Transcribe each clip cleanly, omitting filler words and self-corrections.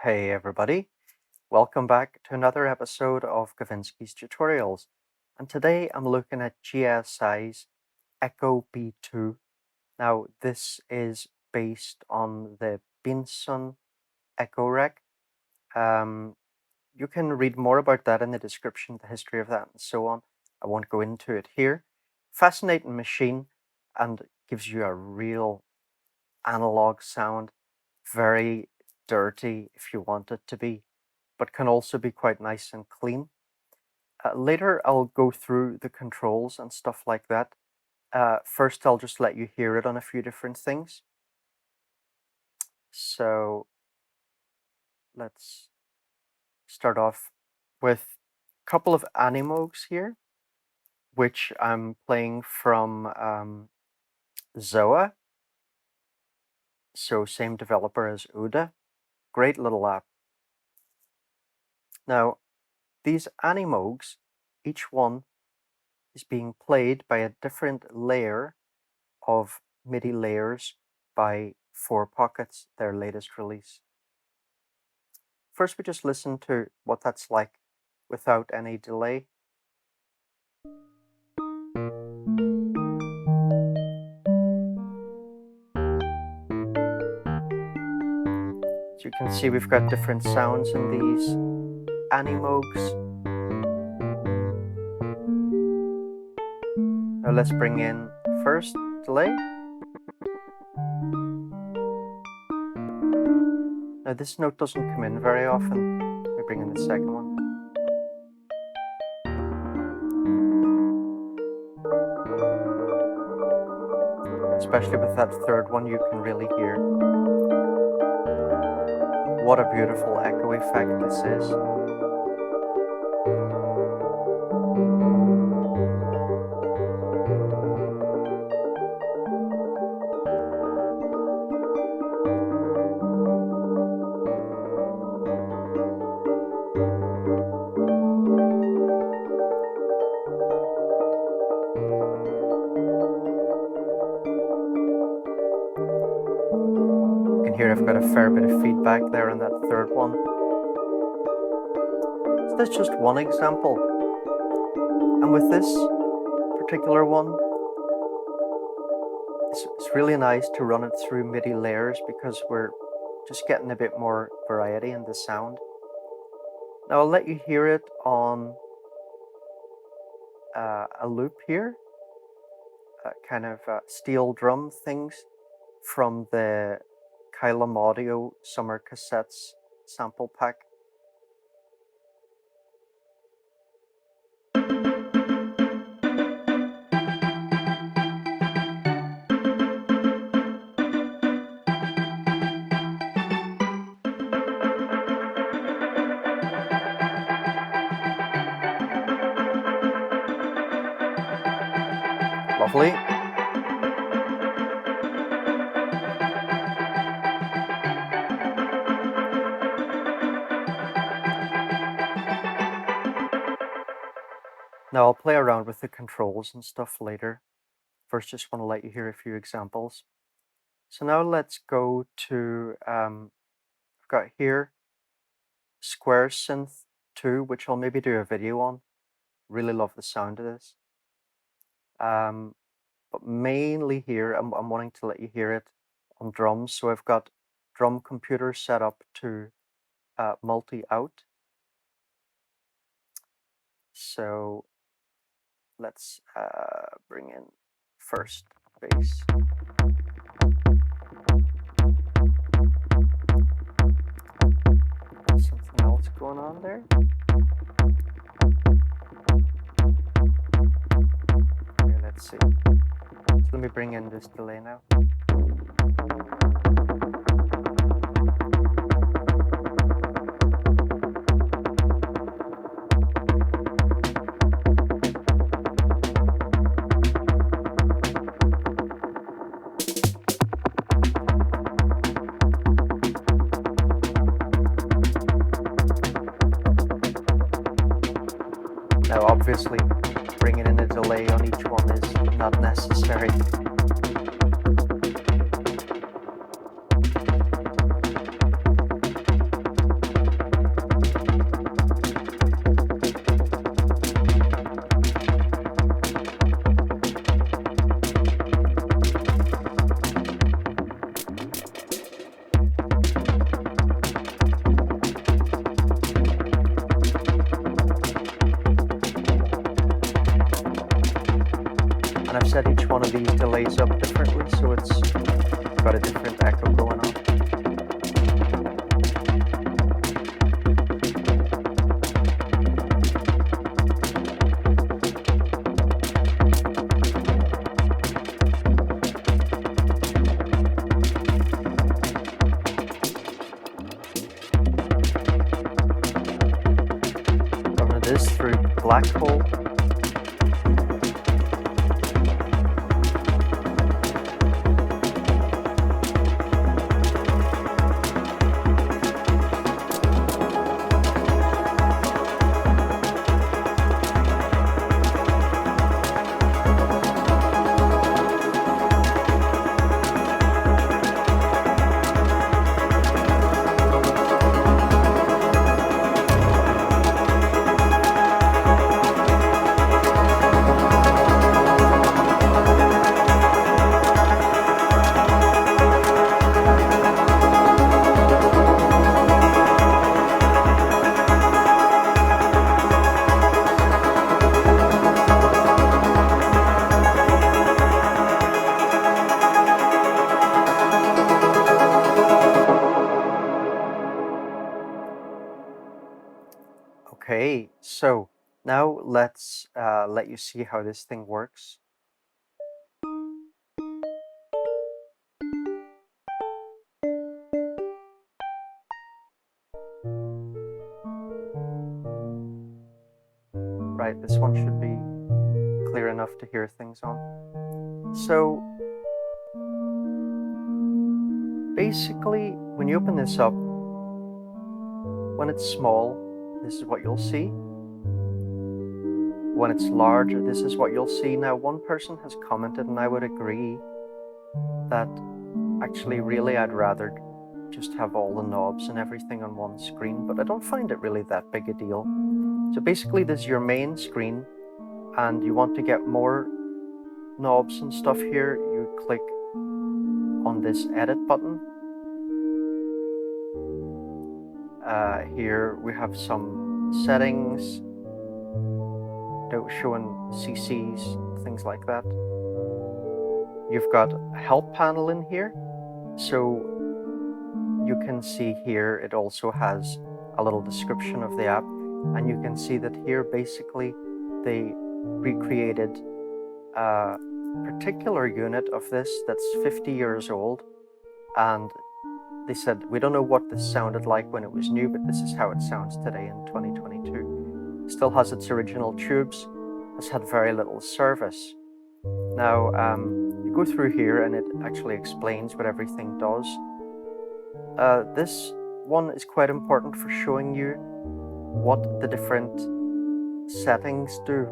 Hey everybody, welcome back to another episode of Kavinsky's Tutorials. And today I'm looking at GSi's Echo B2. Now this is based on the Binson Echorec. You can read more about that in the description, the history of that and so on. I won't go into it here. Fascinating machine and gives you a real analog sound, very dirty if you want it to be, but can also be quite nice and clean. Later I'll go through the controls and stuff like that. First I'll just let you hear it on a few different things. So let's start off with a couple of Animoogs here, which I'm playing from Zoa. So same developer as Uda. Great little app. Now, these Animoogs, each one is being played by a different layer of MIDI layers by 4Pockets, their latest release. First, we just listen to what that's like without any delay. So you can see we've got different sounds in these Animoogs. Now let's bring in first delay. Now this note doesn't come in very often. We bring in the second one. Especially with that third one, you can really hear what a beautiful echo effect this is. Here I've got a fair bit of feedback there on that third one. So that's just one example. And with this particular one, it's really nice to run it through MIDI layers because we're just getting a bit more variety in the sound. Now I'll let you hear it on a loop here, kind of steel drum things from the Kylum Audio Summer Cassettes sample pack. Lovely. Now I'll play around with the controls and stuff later. First, just want to let you hear a few examples. So now let's go to, I've got here Squaresynth 2, which I'll maybe do a video on. Really love the sound of this. But mainly here, I'm wanting to let you hear it on drums. So I've got drum computer set up to multi-out. So let's bring in first bass. Something else going on there. Okay, let's see. So let me bring in this delay now. Now obviously bringing in a delay on each one is not necessary. one of these delays up differently, so it's got a different echo going on. Running this through black hole. Okay, so now let's let you see how this thing works. Right, this one should be clear enough to hear things on. So basically, when you open this up, when it's small, this is what you'll see. When it's large, this is what you'll see. Now, one person has commented, and I would agree, that actually really I'd rather just have all the knobs and everything on one screen, but I don't find it really that big a deal. So basically, this is your main screen, and you want to get more knobs and stuff here, you click on this edit button. Here we have some settings, showing CCs, things like that. You've got a help panel in here, so you can see here it also has a little description of the app, and you can see that here basically they recreated a particular unit of this that's 50 years old, and they said, we don't know what this sounded like when it was new, but this is how it sounds today in 2022. Still has its original tubes, has had very little service. Now, you go through here and it actually explains what everything does. This one is quite important for showing you what the different settings do.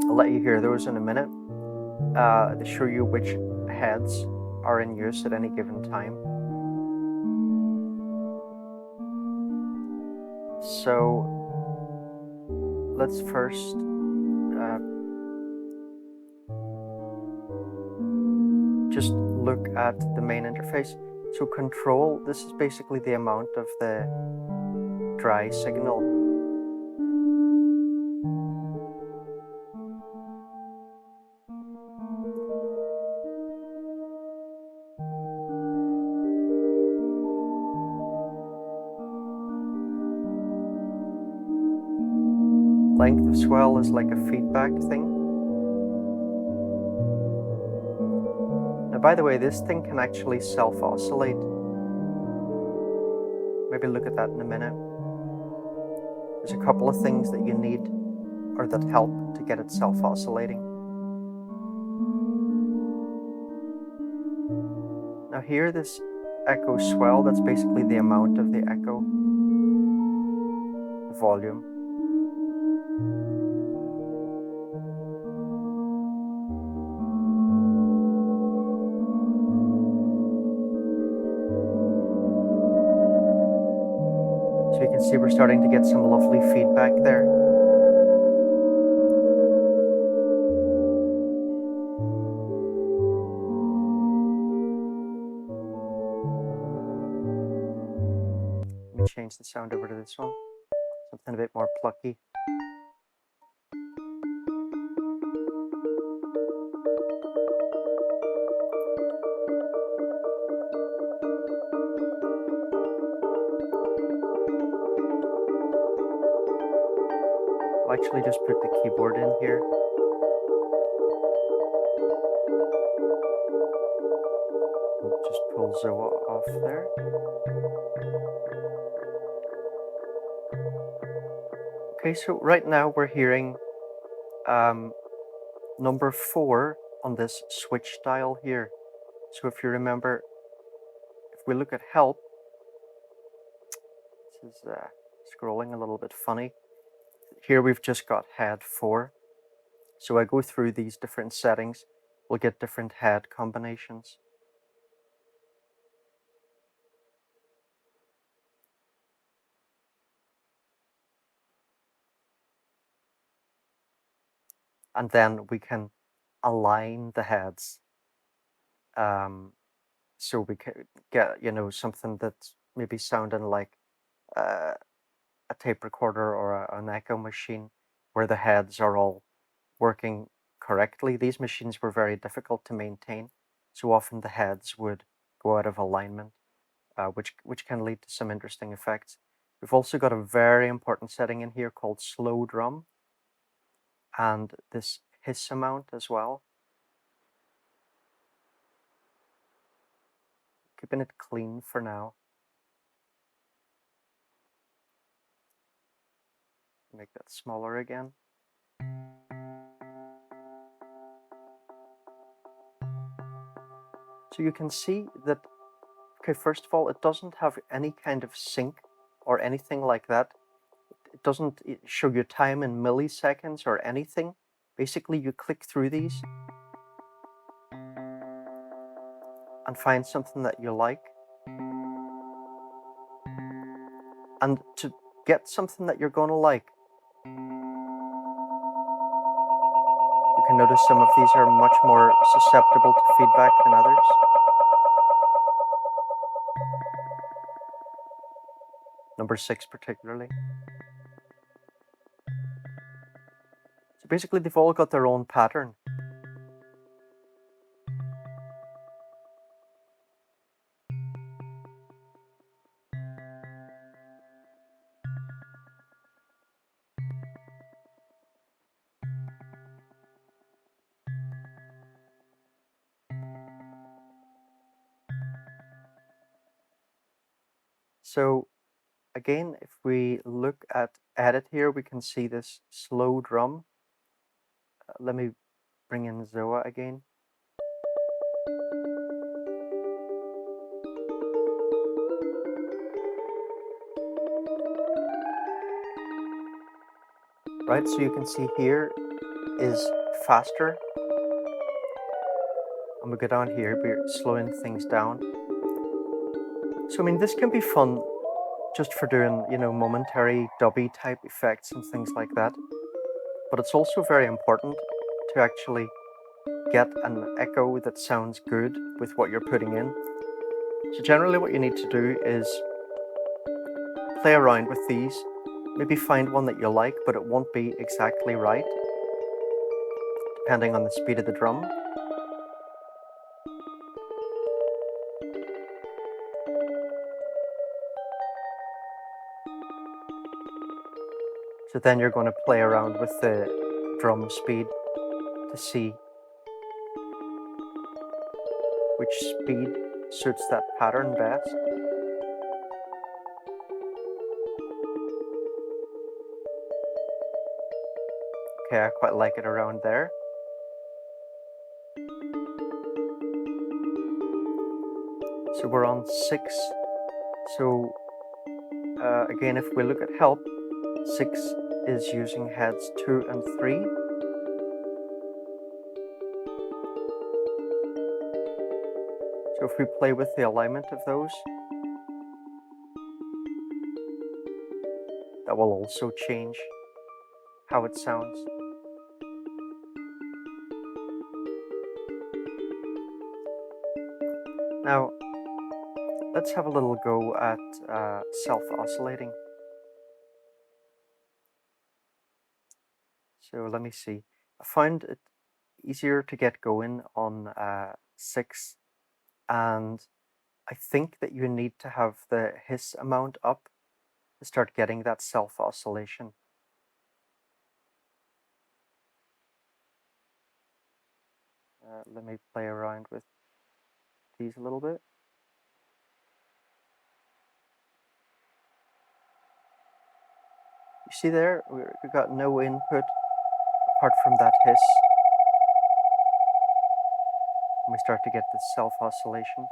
I'll let you hear those in a minute. They show you which heads are in use at any given time. So let's first just look at the main interface. So control, this is basically the amount of the dry signal. Length of swell is like a feedback thing. Now, by the way, this thing can actually self-oscillate. Maybe look at that in a minute. There's a couple of things that you need, or that help to get it self-oscillating. Now here, this echo swell, that's basically the amount of the echo, the volume. So you can see we're starting to get some lovely feedback there. Let me change the sound over to this one, something a bit more plucky. I'll actually just put the keyboard in here. We'll just pull Zoa off there. Okay, so right now we're hearing number 4 on this switch dial here. So if you remember, if we look at help, this is scrolling a little bit funny. Here we've just got head 4. So I go through these different settings, we'll get different head combinations. And then we can align the heads. So we can get, something that's maybe sounding like a tape recorder or an echo machine where the heads are all working correctly. These machines were very difficult to maintain. So often the heads would go out of alignment, which can lead to some interesting effects. We've also got a very important setting in here called slow drum and this hiss amount as well. Keeping it clean for now. Make that smaller again. So you can see that, okay, first of all, it doesn't have any kind of sync or anything like that. It doesn't show you time in milliseconds or anything. Basically, you click through these and find something that you like. And to get something that you're going to like, you can notice some of these are much more susceptible to feedback than others. Number 6 particularly. So basically they've all got their own pattern. So again, if we look at edit here, we can see this slow drum. Let me bring in Zoa again. Right, so you can see here is faster. And we go down here, we're slowing things down. So I mean, this can be fun just for doing, momentary dubby type effects and things like that. But it's also very important to actually get an echo that sounds good with what you're putting in. So generally what you need to do is play around with these, maybe find one that you like, but it won't be exactly right, depending on the speed of the drum. So then you're going to play around with the drum speed to see which speed suits that pattern best. Okay, I quite like it around there. So we're on 6. So again, if we look at help, 6 is using heads 2 and 3. So if we play with the alignment of those, that will also change how it sounds. Now, let's have a little go at self-oscillating. So let me see. I found it easier to get going on 6, and I think that you need to have the hiss amount up to start getting that self-oscillation. Let me play around with these a little bit. You see there, we got no input apart from that hiss. And we start to get the self-oscillation.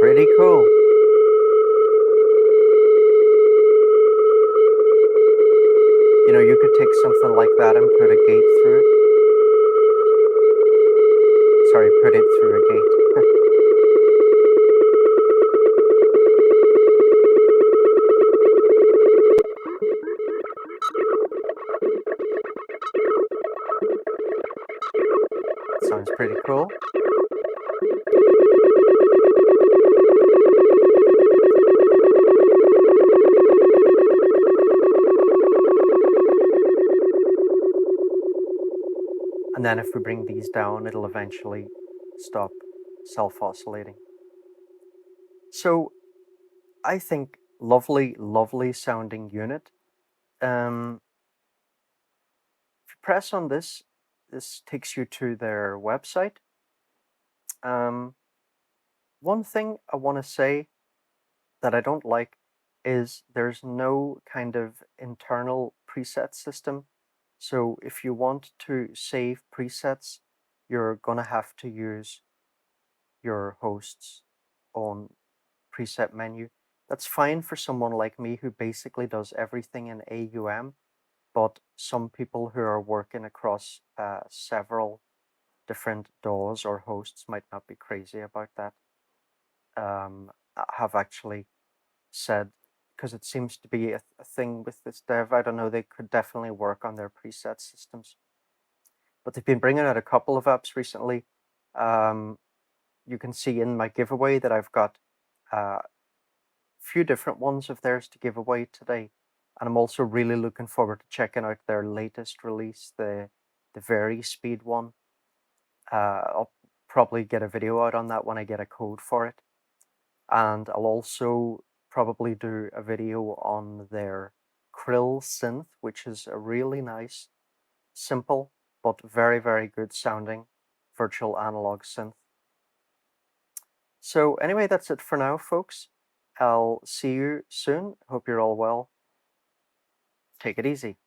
Pretty cool. You know, you could take something like that and put a gate through it. Sorry, put it through a gate. Sounds pretty cool. And then if we bring these down, it'll eventually stop self-oscillating. So I think lovely, lovely sounding unit. If you press on this, this takes you to their website. One thing I want to say that I don't like is there's no kind of internal preset system. So if you want to save presets, you're going to have to use your host's own preset menu. That's fine for someone like me who basically does everything in AUM, but some people who are working across several different DAWs or hosts might not be crazy about that. Have actually said, because it seems to be a thing with this dev, I don't know, they could definitely work on their preset systems. But they've been bringing out a couple of apps recently. You can see in my giveaway that I've got a few different ones of theirs to give away today. And I'm also really looking forward to checking out their latest release, the Vari-Speed one. I'll probably get a video out on that when I get a code for it. And I'll also probably do a video on their Krill synth, which is a really nice, simple, but very, very good sounding virtual analog synth. So anyway, that's it for now, folks. I'll see you soon. Hope you're all well. Take it easy.